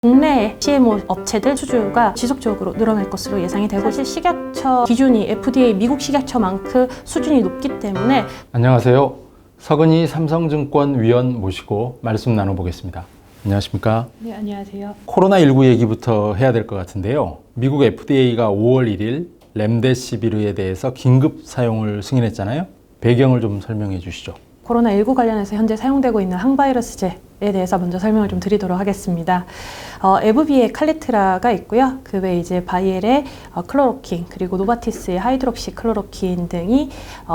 국내 CMO 업체들 수주가 지속적으로 늘어날 것으로 예상이 되고, 사실 식약처 기준이 FDA 미국 식약처만큼 수준이 높기 때문에. 안녕하세요. 서근희 삼성증권 위원 모시고 말씀 나눠보겠습니다. 안녕하십니까? 네, 안녕하세요. 코로나19 얘기부터 해야 될 것 같은데요. 미국 FDA가 5월 1일 렘데시비르에 대해서 긴급 사용을 승인했잖아요. 배경을 좀 설명해 주시죠. 코로나19 관련해서 현재 사용되고 있는 항바이러스제에 대해서 먼저 설명을 좀 드리도록 하겠습니다. 에브비의 칼리트라가 있고요. 그 외에 이제 바이엘의 클로로킨, 그리고 노바티스의 하이드록시 클로로킨 등이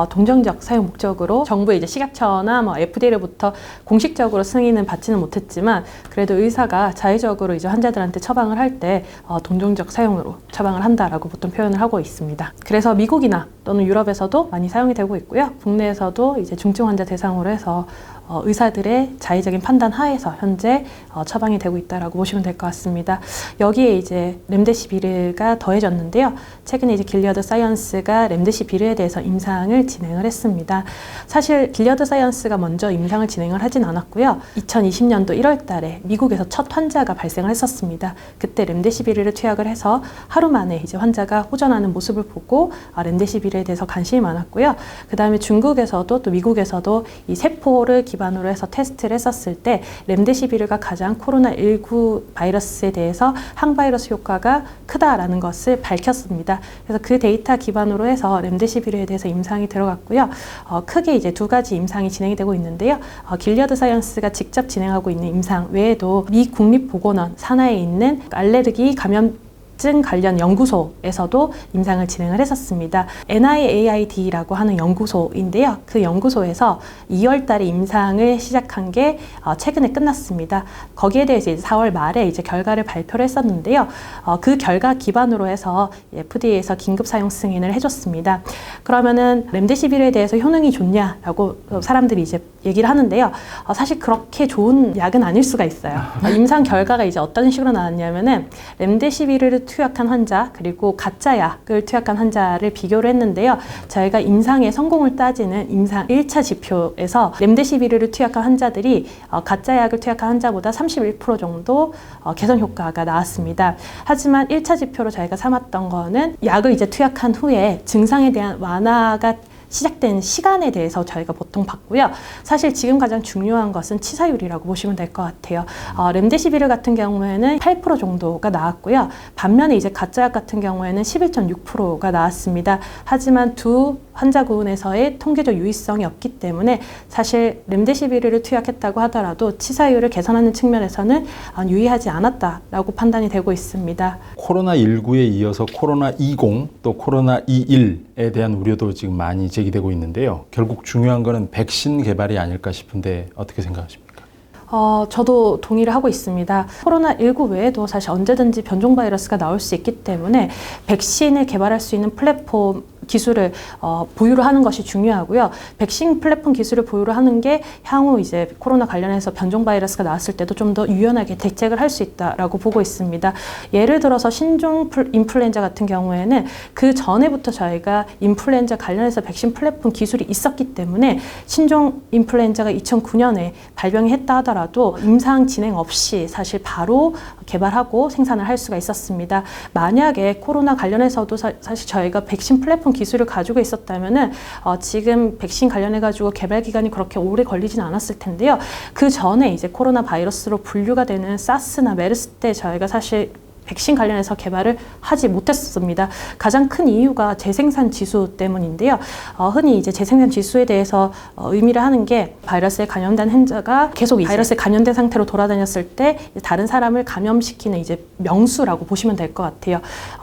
동정적 사용 목적으로 정부의 이제 식약처나 FDA로부터 공식적으로 승인은 받지는 못했지만, 그래도 의사가 자의적으로 이제 환자들한테 처방을 할 때 동정적 사용으로 처방을 한다라고 보통 표현을 하고 있습니다. 그래서 미국이나 또는 유럽에서도 많이 사용이 되고 있고요. 국내에서도 이제 중증 환자 대상으로 해서 의사들의 자의적인 판단 하에서 현재 처방이 되고 있다라고 보시면 될 것 같습니다. 여기에 이제 렘데시비르가 더해졌는데요. 최근에 이제 길리어드 사이언스가 렘데시비르에 대해서 임상을 진행을 했습니다. 사실 길리어드 사이언스가 먼저 임상을 진행을 하진 않았고요. 2020년도 1월 달에 미국에서 첫 환자가 발생을 했었습니다. 그때 렘데시비르를 투약을 해서 하루 만에 이제 환자가 호전하는 모습을 보고 렘데시비르에 대해서 관심이 많았고요. 그 다음에 중국에서도 또 미국에서도 이 세포를 기반으로 해서 테스트를 했었을 때 렘데시비르가 가장 코로나19 바이러스에 대해서 항바이러스 효과가 크다라는 것을 밝혔습니다. 그래서 그 데이터 기반으로 해서 렘데시비르에 대해서 임상이 들어갔고요. 크게 이제 두 가지 임상이 진행이 되고 있는데요. 길리어드 사이언스가 직접 진행하고 있는 임상 외에도 미 국립보건원 산하에 있는 알레르기 감염증 관련 연구소에서도 임상을 진행을 했었습니다. NIAID라고 하는 연구소인데요. 그 연구소에서 2월 달에 임상을 시작한 게 최근에 끝났습니다. 거기에 대해서 이제 4월 말에 이제 결과를 발표를 했었는데요. 그 결과 기반으로 해서 FDA에서 긴급 사용 승인을 해줬습니다. 그러면은 렘데시비르에 대해서 효능이 좋냐라고 사람들이 이제 얘기를 하는데요. 사실 그렇게 좋은 약은 아닐 수가 있어요. 임상 결과가 이제 어떤 식으로 나왔냐면은 렘데시비르를 투약한 환자 그리고 가짜 약을 투약한 환자를 비교를 했는데요. 저희가 임상의 성공을 따지는 임상 1차 지표에서 렘데시비르를 투약한 환자들이 가짜 약을 투약한 환자보다 31% 정도 개선 효과가 나왔습니다. 하지만 1차 지표로 저희가 삼았던 거는 약을 이제 투약한 후에 증상에 대한 완화가 시작된 시간에 대해서 저희가 보통 봤고요. 사실 지금 가장 중요한 것은 치사율이라고 보시면 될 것 같아요. 렘데시비르 같은 경우에는 8% 정도가 나왔고요. 반면에 이제 가짜약 같은 경우에는 11.6%가 나왔습니다. 하지만 두 환자군에서의 통계적 유의성이 없기 때문에 사실 렘데시비르를 투약했다고 하더라도 치사율을 개선하는 측면에서는 유의하지 않았다라고 판단이 되고 있습니다. 코로나19에 이어서 코로나20 또 코로나21에 대한 우려도 지금 많이 제기되고 있는데요. 결국 중요한 거는 백신 개발이 아닐까 싶은데 어떻게 생각하십니까? 저도 동의를 하고 있습니다. 코로나19 외에도 사실 언제든지 변종 바이러스가 나올 수 있기 때문에 백신을 개발할 수 있는 플랫폼 기술을 보유를 하는 것이 중요하고요. 백신 플랫폼 기술을 보유를 하는 게 향후 이제 코로나 관련해서 변종 바이러스가 나왔을 때도 좀 더 유연하게 대책을 할 수 있다라고 보고 있습니다. 예를 들어서 신종 인플루엔자 같은 경우에는 그 전에부터 저희가 인플루엔자 관련해서 백신 플랫폼 기술이 있었기 때문에 신종 인플루엔자가 2009년에 발병이 했다 하더라도 임상 진행 없이 사실 바로 개발하고 생산을 할 수가 있었습니다. 만약에 코로나 관련해서도 사실 저희가 백신 플랫폼 기술을 가지고 있었다면은 지금 백신 관련해가지고 개발 기간이 그렇게 오래 걸리진 않았을 텐데요. 그 전에 이제 코로나 바이러스로 분류가 되는 사스나 메르스 때 저희가 사실 백신 관련해서 개발을 하지 못했습니다. 가장 큰 이유가 재생산 지수 때문인데요. 흔히 이제 재생산 지수에 대해서 의미를 하는 게 바이러스에 감염된 환자가 계속 바이러스에 감염된 상태로 돌아다녔을 때 다른 사람을 감염시키는 이제 명수라고 보시면 될 것 같아요.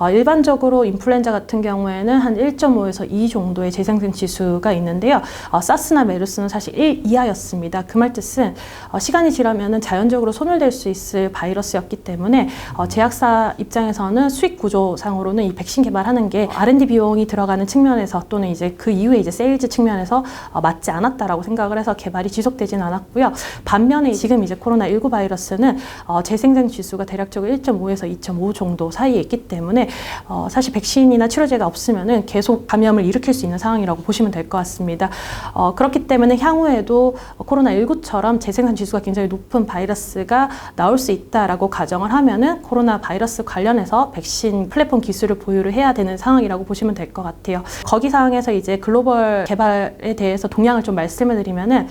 일반적으로 인플루엔자 같은 경우에는 한 1.5에서 2 정도의 재생산 지수가 있는데요. 사스나 메르스는 사실 1 이하였습니다. 그 말 뜻은 시간이 지나면은 자연적으로 소멸될 수 있을 바이러스였기 때문에 제약사 회사 입장에서는 수익 구조상으로는 이 백신 개발하는 게 R&D 비용이 들어가는 측면에서 또는 이제 그 이후에 이제 세일즈 측면에서 맞지 않았다라고 생각을 해서 개발이 지속되지는 않았고요. 반면에 지금 이제 코로나19 바이러스는 재생산 지수가 대략적으로 1.5에서 2.5 정도 사이에 있기 때문에 사실 백신이나 치료제가 없으면은 계속 감염을 일으킬 수 있는 상황이라고 보시면 될 것 같습니다. 그렇기 때문에 향후에도 코로나19처럼 재생산 지수가 굉장히 높은 바이러스가 나올 수 있다라고 가정을 하면은 코로나 바이러스 관련해서 백신 플랫폼 기술을 보유를 해야 되는 상황이라고 보시면 될 것 같아요. 거기 상황에서 이제 글로벌 개발에 대해서 동향을 좀 말씀을 드리면은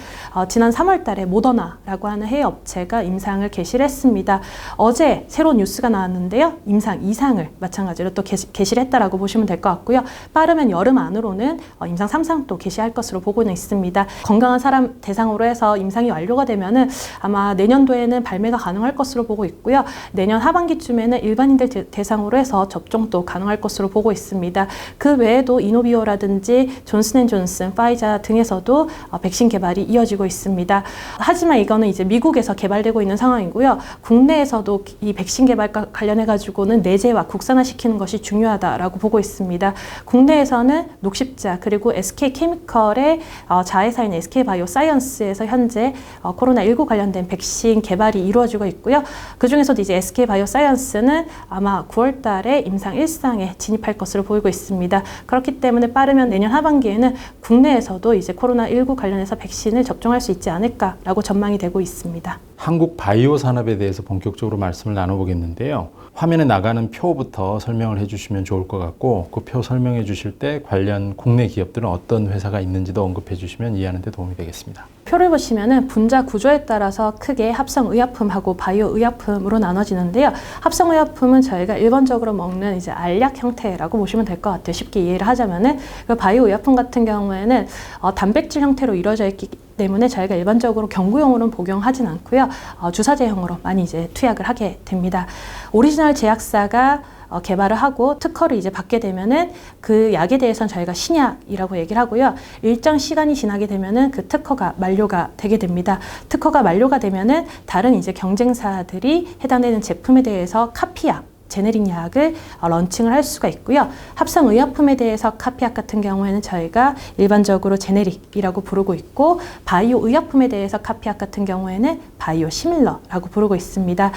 지난 3월 달에 모더나라고 하는 해외 업체가 임상을 개시를 했습니다. 어제 새로운 뉴스가 나왔는데요. 임상 2상을 마찬가지로 또 개시를 했다라고 보시면 될 것 같고요. 빠르면 여름 안으로는 임상 3상도 개시할 것으로 보고는 있습니다. 건강한 사람 대상으로 해서 임상이 완료가 되면은 아마 내년도에는 발매가 가능할 것으로 보고 있고요. 내년 하반기쯤에는 일반인들 대상으로 해서 접종도 가능할 것으로 보고 있습니다. 그 외에도 이노비오라든지 존슨앤존슨, 파이자 등에서도 백신 개발이 이어지고 있습니다. 하지만 이거는 이제 미국에서 개발되고 있는 상황이고요. 국내에서도 이 백신 개발과 관련해 가지고는 내재화, 국산화시키는 것이 중요하다라고 보고 있습니다. 국내에서는 녹십자 그리고 SK케미컬의 자회사인 SK바이오사이언스에서 현재 코로나19 관련된 백신 개발이 이루어지고 있고요. 그 중에서도 이제 SK바이오사이언스는 아마 9월 달에 임상 1상에 진입할 것으로 보이고 있습니다. 그렇기 때문에 빠르면 내년 하반기에는 국내에서도 이제 코로나19 관련해서 백신을 접종할 수 있지 않을까라고 전망이 되고 있습니다. 한국 바이오 산업에 대해서 본격적으로 말씀을 나눠보겠는데요. 화면에 나가는 표부터 설명을 해주시면 좋을 것 같고 그 표 설명해 주실 때 관련 국내 기업들은 어떤 회사가 있는지도 언급해 주시면 이해하는 데 도움이 되겠습니다. 표를 보시면은 분자 구조에 따라서 크게 합성의약품하고 바이오의약품으로 나눠지는데요. 합성의약품은 저희가 일반적으로 먹는 이제 알약 형태라고 보시면 될 것 같아요. 쉽게 이해를 하자면은 바이오의약품 같은 경우에는 단백질 형태로 이루어져 있기 때문에 저희가 일반적으로 경구용으로는 복용하진 않고요. 주사제형으로 많이 이제 투약을 하게 됩니다. 오리지널 제약사가 개발을 하고 특허를 이제 받게 되면은 그 약에 대해서는 저희가 신약이라고 얘기를 하고요. 일정 시간이 지나게 되면은 그 특허가 만료가 되게 됩니다. 특허가 만료가 되면은 다른 이제 경쟁사들이 해당되는 제품에 대해서 카피약, 제네릭 약을 런칭을 할 수가 있고요. 합성의약품에 대해서 카피약 같은 경우에는 저희가 일반적으로 제네릭이라고 부르고 있고 바이오의약품에 대해서 카피약 같은 경우에는 바이오시밀러라고 부르고 있습니다.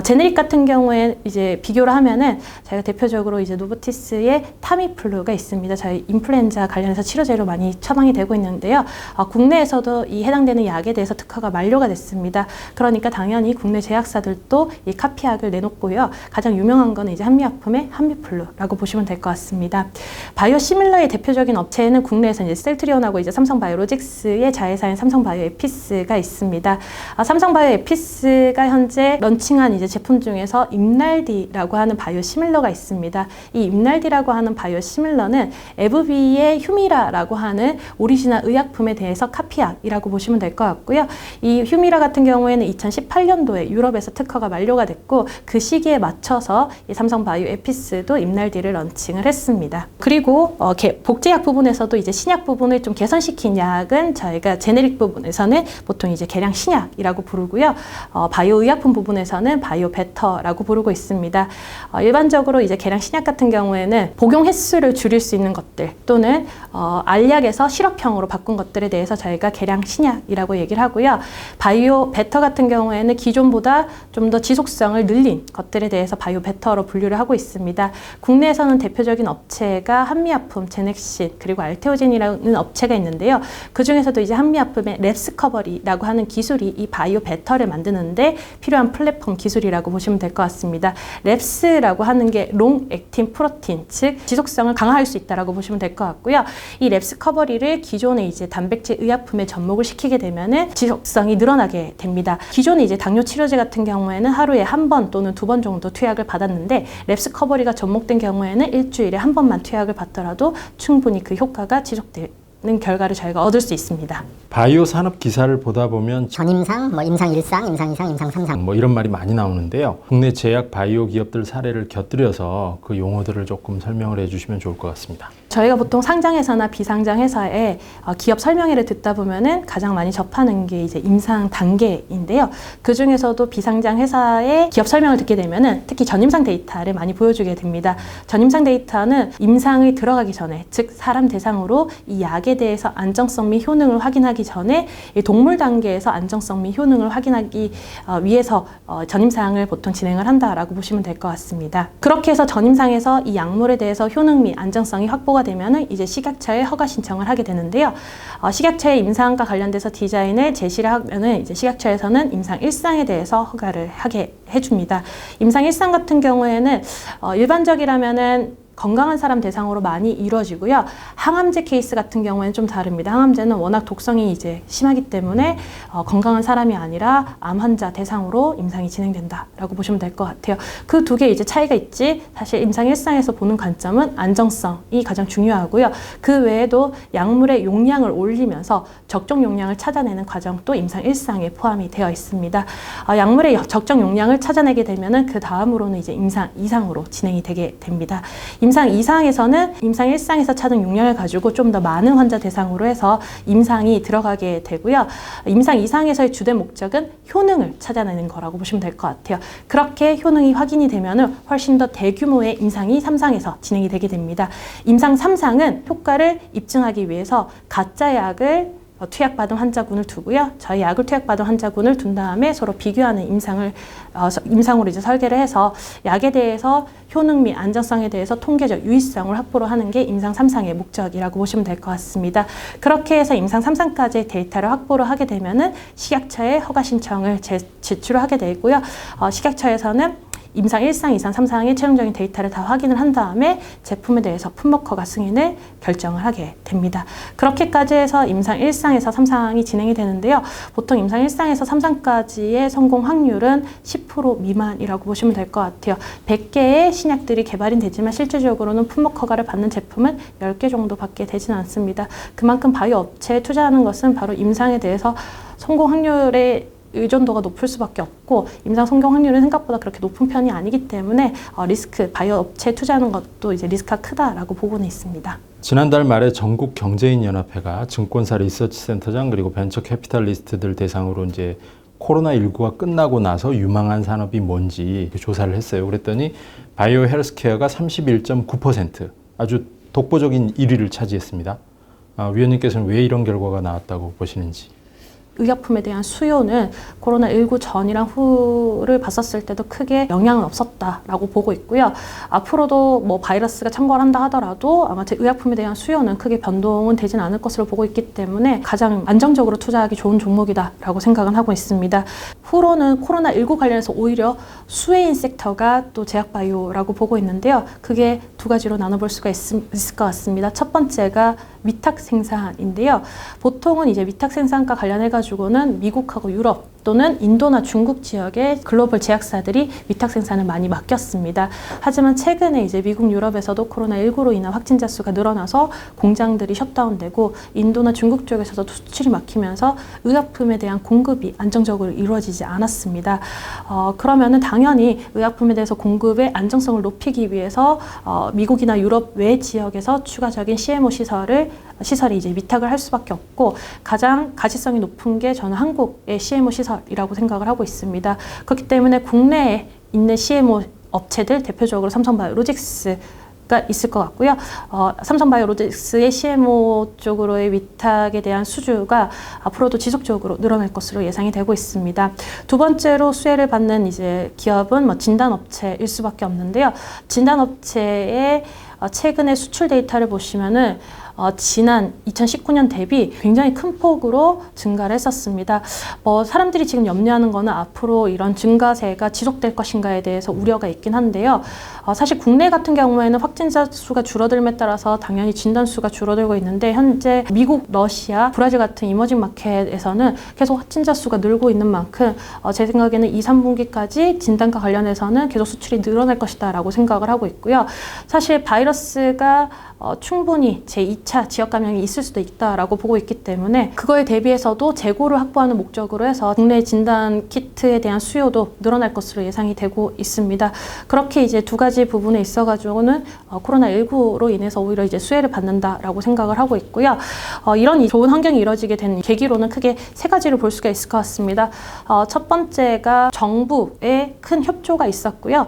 제네릭 같은 경우에 이제 비교를 하면은 저희가 대표적으로 이제 노보티스의 타미플루가 있습니다. 저희 인플루엔자 관련해서 치료제로 많이 처방이 되고 있는데요. 국내에서도 이 해당되는 약에 대해서 특허가 만료가 됐습니다. 그러니까 당연히 국내 제약사들도 이 카피약을 내놓고요. 가장 유명한 거는 이제 한미약품의 한미플루라고 보시면 될 것 같습니다. 바이오시밀러의 대표적인 업체에는 국내에서 이제 셀트리온하고 이제 삼성바이오로직스의 자회사인 삼성바이오에피스가 있습니다. 삼성바이오에피스가 현재 런칭한 이제 제품 중에서 임날디라고 하는 바이오시밀러가 있습니다. 이 임날디라고 하는 바이오시밀러는 에브비의 휴미라라고 하는 오리지널 의약품에 대해서 카피약이라고 보시면 될 것 같고요. 이 휴미라 같은 경우에는 2018년도에 유럽에서 특허가 만료가 됐고 그 시기에 맞춰서 이 삼성바이오에피스도 임날디를 런칭을 했습니다. 그리고 복제약 부분에서도 이제 신약 부분을 좀 개선시킨 약은 저희가 제네릭 부분에서는 보통 이제 계량 신약이라고 부르고요. 바이오의약품 부분에서는 바이오베터라고 부르고 있습니다. 일반적으로 이제 계량 신약 같은 경우에는 복용 횟수를 줄일 수 있는 것들 또는 알약에서 시럽형으로 바꾼 것들에 대해서 저희가 계량 신약이라고 얘기를 하고요. 바이오베터 같은 경우에는 기존보다 좀 더 지속성을 늘린 것들에 대해서 바이오베터로 분류를 하고 있습니다. 국내에서는 대표적인 업체가 한미약품, 제넥신 그리고 알테오젠이라는 업체가 있는데요. 그 중에서도 이제 한미약품의 랩스커버리라고 하는 기술이 이 바이오베터를 만드는데 필요한 플랫폼 기술이라고 보시면 될 것 같습니다. 랩스라고 하는 게 롱 액틴 프로틴, 즉 지속성을 강화할 수 있다라고 보시면 될 것 같고요. 이 랩스커버리를 기존의 이제 단백질 의약품에 접목을 시키게 되면은 지속성이 늘어나게 됩니다. 기존의 이제 당뇨 치료제 같은 경우에는 하루에 한 번 또는 두 번 정도 투약을 받았는데 랩스커버리가 접목된 경우에는 일주일에 한 번만 투약을 받더라도 충분히 그 효과가 지속되는 결과를 저희가 얻을 수 있습니다. 바이오 산업 기사를 보다 보면 전임상, 임상 1상, 임상 2상, 임상 3상 이런 말이 많이 나오는데요. 국내 제약 바이오 기업들 사례를 곁들여서 그 용어들을 조금 설명을 해주시면 좋을 것 같습니다. 저희가 보통 상장회사나 비상장회사에 기업 설명회를 듣다 보면은 가장 많이 접하는 게 이제 임상 단계인데요. 그 중에서도 비상장회사의 기업 설명을 듣게 되면은 특히 전임상 데이터를 많이 보여주게 됩니다. 전임상 데이터는 임상이 들어가기 전에, 즉 사람 대상으로 이 약에 대해서 안정성 및 효능을 확인하기 전에 이 동물 단계에서 안정성 및 효능을 확인하기 위해서 전임상을 보통 진행을 한다라고 보시면 될 것 같습니다. 그렇게 해서 전임상에서 이 약물에 대해서 효능 및 안정성이 확보가 되면은 이제 식약처에 허가 신청을 하게 되는데요. 식약처의 임상과 관련돼서 디자인을 제시를 하면은 이제 식약처에서는 임상 1상에 대해서 허가를 하게 해줍니다. 임상 1상 같은 경우에는 일반적이라면은 건강한 사람 대상으로 많이 이루어지고요. 항암제 케이스 같은 경우에는 좀 다릅니다. 항암제는 워낙 독성이 이제 심하기 때문에 건강한 사람이 아니라 암 환자 대상으로 임상이 진행된다라고 보시면 될 것 같아요. 그 두 개 이제 차이가 있지. 사실 임상 1상에서 보는 관점은 안정성이 가장 중요하고요. 그 외에도 약물의 용량을 올리면서 적정 용량을 찾아내는 과정도 임상 1상에 포함이 되어 있습니다. 약물의 적정 용량을 찾아내게 되면은 그 다음으로는 이제 임상 2상으로 진행이 되게 됩니다. 임상 2상에서는 임상 1상에서 찾은 용량을 가지고 좀 더 많은 환자 대상으로 해서 임상이 들어가게 되고요. 임상 2상에서의 주된 목적은 효능을 찾아내는 거라고 보시면 될 것 같아요. 그렇게 효능이 확인이 되면은 훨씬 더 대규모의 임상이 3상에서 진행이 되게 됩니다. 임상 3상은 효과를 입증하기 위해서 가짜 약을 투약받은 환자군을 두고요. 저희 약을 투약받은 환자군을 둔 다음에 서로 비교하는 임상으로 이제 설계를 해서 약에 대해서 효능 및 안정성에 대해서 통계적 유의성을 확보를 하는 게 임상 3상의 목적이라고 보시면 될 것 같습니다. 그렇게 해서 임상 3상까지의 데이터를 확보를 하게 되면은 식약처에 허가 신청을 제출을 하게 되고요. 식약처에서는 임상 1상, 2상, 3상의 최종적인 데이터를 다 확인을 한 다음에 제품에 대해서 품목 허가 승인을 결정을 하게 됩니다. 그렇게까지 해서 임상 1상에서 3상이 진행이 되는데요. 보통 임상 1상에서 3상까지의 성공 확률은 10% 미만이라고 보시면 될 것 같아요. 100개의 신약들이 개발이 되지만 실질적으로는 품목 허가를 받는 제품은 10개 정도밖에 되지는 않습니다. 그만큼 바이오 업체에 투자하는 것은 바로 임상에 대해서 성공 확률의 의존도가 높을 수밖에 없고 임상 성공 확률은 생각보다 그렇게 높은 편이 아니기 때문에 바이오 업체에 투자하는 것도 이제 리스크가 크다라고 보고는 있습니다. 지난달 말에 전국경제인연합회가 증권사 리서치센터장 그리고 벤처 캐피탈리스트들 대상으로 이제 코로나19가 끝나고 나서 유망한 산업이 뭔지 조사를 했어요. 그랬더니 바이오 헬스케어가 31.9% 아주 독보적인 1위를 차지했습니다. 위원님께서는 왜 이런 결과가 나왔다고 보시는지. 의약품에 대한 수요는 코로나19 전이랑 후를 봤었을 때도 크게 영향은 없었다라고 보고 있고요. 앞으로도 뭐 바이러스가 창궐한다 하더라도 아마 의약품에 대한 수요는 크게 변동은 되진 않을 것으로 보고 있기 때문에 가장 안정적으로 투자하기 좋은 종목이다라고 생각은 하고 있습니다. 후로는 코로나19 관련해서 오히려 수혜인 섹터가 또 제약바이오라고 보고 있는데요. 그게 두 가지로 나눠볼 수가 있을 것 같습니다. 첫 번째가 위탁 생산인데요. 보통은 이제 위탁 생산과 관련해가지고는 미국하고 유럽 또는 인도나 중국 지역의 글로벌 제약사들이 위탁 생산을 많이 맡겼습니다. 하지만 최근에 이제 미국, 유럽에서도 코로나19로 인한 확진자 수가 늘어나서 공장들이 셧다운되고 인도나 중국 쪽에서도 수출이 막히면서 의약품에 대한 공급이 안정적으로 이루어지지 않았습니다. 그러면은 당연히 의약품에 대해서 공급의 안정성을 높이기 위해서 미국이나 유럽 외 지역에서 추가적인 CMO 시설이 이제 위탁을 할 수밖에 없고 가장 가시성이 높은 게 저는 한국의 CMO 시설이라고 생각을 하고 있습니다. 그렇기 때문에 국내에 있는 CMO 업체들 대표적으로 삼성바이오로직스가 있을 것 같고요. 삼성바이오로직스의 CMO 쪽으로의 위탁에 대한 수주가 앞으로도 지속적으로 늘어날 것으로 예상이 되고 있습니다. 두 번째로 수혜를 받는 이제 기업은 진단업체일 수밖에 없는데요. 진단업체의 최근의 수출 데이터를 보시면은 지난 2019년 대비 굉장히 큰 폭으로 증가를 했었습니다. 사람들이 지금 염려하는 거는 앞으로 이런 증가세가 지속될 것인가에 대해서 우려가 있긴 한데요. 사실 국내 같은 경우에는 확진자 수가 줄어들음에 따라서 당연히 진단 수가 줄어들고 있는데 현재 미국, 러시아, 브라질 같은 이머징 마켓에서는 계속 확진자 수가 늘고 있는 만큼 제 생각에는 2, 3분기까지 진단과 관련해서는 계속 수출이 늘어날 것이다 라고 생각을 하고 있고요. 사실 바이러스가 충분히 제2차 2차 지역 감염이 있을 수도 있다라고 보고 있기 때문에 그거에 대비해서도 재고를 확보하는 목적으로 해서 국내 진단 키트에 대한 수요도 늘어날 것으로 예상이 되고 있습니다. 그렇게 이제 두 가지 부분에 있어가지고는 코로나19로 인해서 오히려 이제 수혜를 받는다라고 생각을 하고 있고요. 이런 좋은 환경이 이루어지게 된 계기로는 크게 세 가지를 볼 수가 있을 것 같습니다. 첫 번째가 정부의 큰 협조가 있었고요.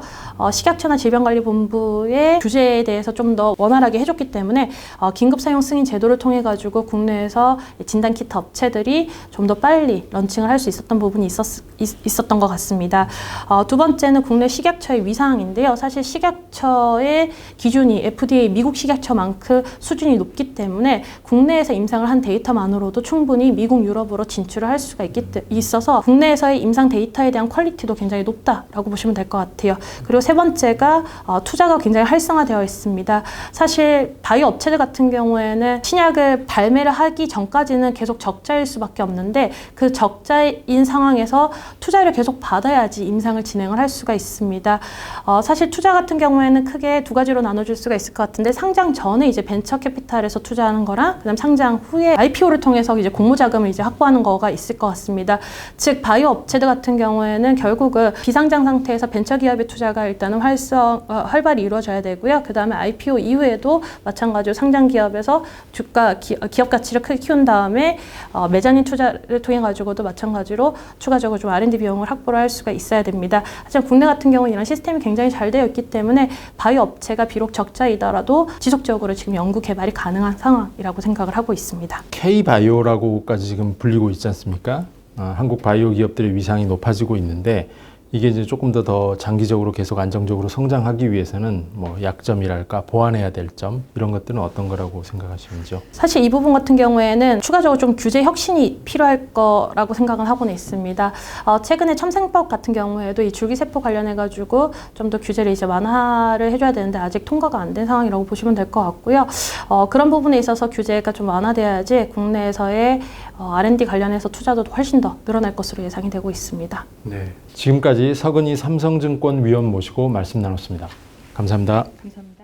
식약처나 질병관리본부의 규제에 대해서 좀 더 원활하게 해줬기 때문에 긴급 사용 승인 제도를 통해 가지고 국내에서 진단 키트 업체들이 좀 더 빨리 런칭을 할 수 있었던 부분이 있었던 것 같습니다. 두 번째는 국내 식약처의 위상인데요. 사실 식약처의 기준이 FDA 미국 식약처만큼 수준이 높기 때문에 국내에서 임상을 한 데이터만으로도 충분히 미국, 유럽으로 진출을 할 수가 있어서 국내에서의 임상 데이터에 대한 퀄리티도 굉장히 높다라고 보시면 될 것 같아요. 그리고 세 번째가 투자가 굉장히 활성화되어 있습니다. 사실 바이오 업체들 같은 경우에는 신약을 발매를 하기 전까지는 계속 적자일 수밖에 없는데 그 적자인 상황에서 투자를 계속 받아야지 임상을 진행을 할 수가 있습니다. 사실 투자 같은 경우에는 크게 두 가지로 나눠줄 수가 있을 것 같은데 상장 전에 이제 벤처 캐피탈에서 투자하는 거랑 그다음 상장 후에 IPO를 통해서 이제 공모 자금을 이제 확보하는 거가 있을 것 같습니다. 즉 바이오 업체들 같은 경우에는 결국은 비상장 상태에서 벤처 기업의 투자가 일단은 활발히 이루어져야 되고요. 그다음에 IPO 이후에도 마찬가지로 상장 기업에서 주가 기업 가치를 크게 키운 다음에 매자닌 투자를 통해 가지고도 마찬가지로 추가적으로 좀 R&D 비용을 확보를 할 수가 있어야 됩니다. 하지만 국내 같은 경우는 이런 시스템이 굉장히 잘 되어 있기 때문에 바이오 업체가 비록 적자이더라도 지속적으로 지금 연구 개발이 가능한 상황이라고 생각을 하고 있습니다. K바이오라고까지 지금 불리고 있지 않습니까? 한국 바이오 기업들의 위상이 높아지고 있는데 이게 이제 조금 더 장기적으로 계속 안정적으로 성장하기 위해서는 뭐 약점이랄까 보완해야 될 점 이런 것들은 어떤 거라고 생각하시는지요? 사실 이 부분 같은 경우에는 추가적으로 좀 규제 혁신이 필요할 거라고 생각을 하고는 있습니다. 최근에 첨생법 같은 경우에도 이 줄기세포 관련해가지고 좀 더 규제를 이제 완화를 해줘야 되는데 아직 통과가 안 된 상황이라고 보시면 될 것 같고요. 그런 부분에 있어서 규제가 좀 완화돼야지 국내에서의 R&D 관련해서 투자도 훨씬 더 늘어날 것으로 예상이 되고 있습니다. 네, 지금까지 서근희 삼성증권 위원 모시고 말씀 나눴습니다. 감사합니다. 감사합니다.